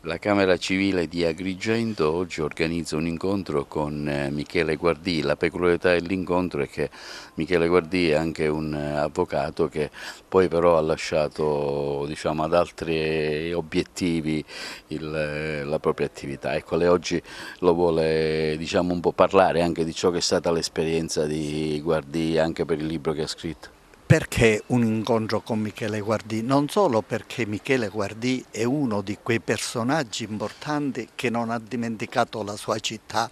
La Camera Civile di Agrigento oggi organizza un incontro con Michele Guardì. La peculiarità dell'incontro è che Michele Guardì è anche un avvocato che poi però ha lasciato, diciamo, ad altri obiettivi la propria attività. Ecco, lei oggi lo vuole, diciamo, un po' parlare anche di ciò che è stata l'esperienza di Guardì anche per il libro che ha scritto. Perché un incontro con Michele Guardì? Non solo perché Michele Guardì è uno di quei personaggi importanti che non ha dimenticato la sua città.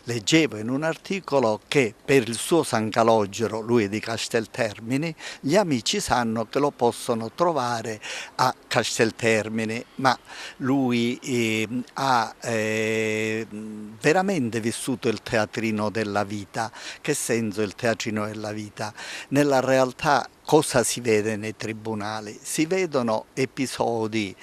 Leggevo in un articolo che per il suo San Calogero, lui è di Casteltermini, gli amici sanno che lo possono trovare a Casteltermini, ma lui ha veramente vissuto il teatrino della vita. Che senso il teatrino della vita? Nella realtà cosa si vede nei tribunali? Si vedono episodi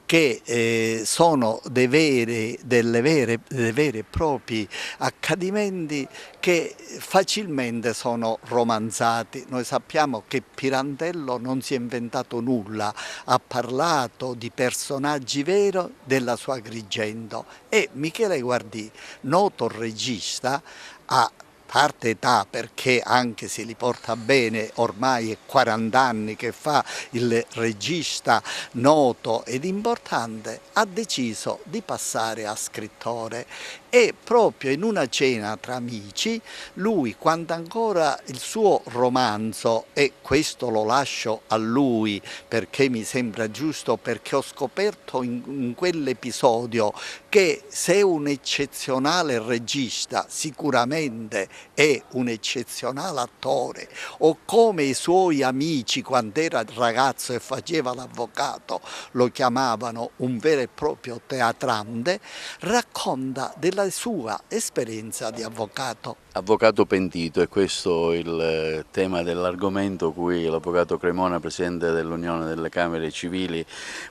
che sono dei veri e propri accadimenti che facilmente sono romanzati. Noi sappiamo che Pirandello non si è inventato nulla, ha parlato di personaggi veri della sua Agrigento e Michele Guardì, noto regista, ha parte età perché anche se li porta bene, ormai è 40 anni che fa il regista noto ed importante, ha deciso di passare a scrittore e proprio in una cena tra amici lui, quando ancora il suo romanzo, e questo lo lascio a lui perché mi sembra giusto, perché ho scoperto in quell'episodio che se un eccezionale regista sicuramente è un eccezionale attore, o come i suoi amici quando era ragazzo e faceva l'avvocato lo chiamavano un vero e proprio teatrante, racconta della sua esperienza di avvocato. Avvocato pentito, è questo il tema dell'argomento cui l'avvocato Cremona, presidente dell'Unione delle Camere Civili,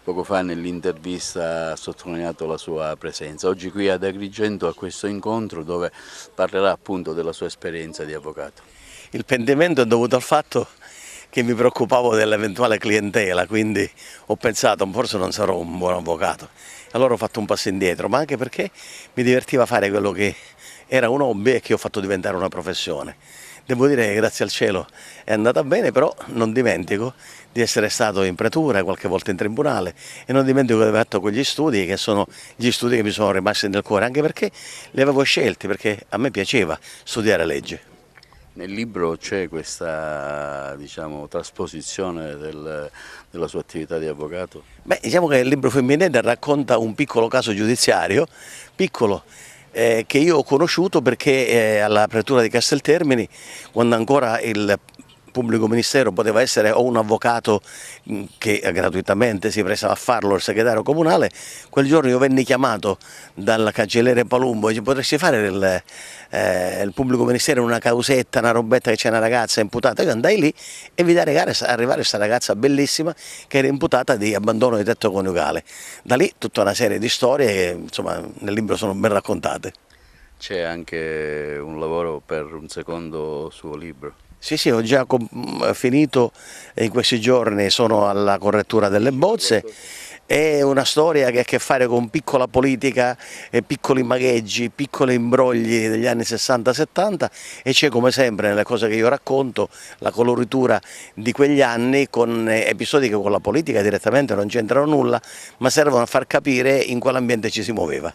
poco fa nell'intervista ha sottolineato la sua presenza. Oggi qui ad Agrigento a questo incontro dove parlerà appunto della sua esperienza di avvocato. Il pentimento è dovuto al fatto che mi preoccupavo dell'eventuale clientela, quindi ho pensato forse non sarò un buon avvocato. Allora ho fatto un passo indietro, ma anche perché mi divertiva fare quello che era un hobby e che ho fatto diventare una professione. Devo dire che grazie al cielo è andata bene, però non dimentico di essere stato in pretura, qualche volta in tribunale, e non dimentico di aver fatto quegli studi che sono gli studi che mi sono rimasti nel cuore, anche perché li avevo scelti, perché a me piaceva studiare legge. Nel libro c'è questa, diciamo, trasposizione della sua attività di avvocato? Beh, diciamo che il libro Femminile racconta un piccolo caso giudiziario, piccolo, che io ho conosciuto perché alla pretura di Casteltermini, quando ancora il pubblico ministero poteva essere o un avvocato che gratuitamente si prestava a farlo, il segretario comunale, quel giorno io venni chiamato dal cancelliere Palumbo e dice: potresti fare il pubblico ministero in una causetta, una robetta che c'è una ragazza imputata. Io andai lì e vidi arrivare questa ragazza bellissima che era imputata di abbandono di tetto coniugale. Da lì tutta una serie di storie che insomma nel libro sono ben raccontate. C'è anche un lavoro per un secondo suo libro? Sì, ho già finito in questi giorni, sono alla correttura delle bozze. È una storia che ha a che fare con piccola politica, piccoli magheggi, piccoli imbrogli degli anni 60-70 e c'è come sempre nelle cose che io racconto la coloritura di quegli anni con episodi che con la politica direttamente non c'entrano nulla, ma servono a far capire in quale ambiente ci si muoveva.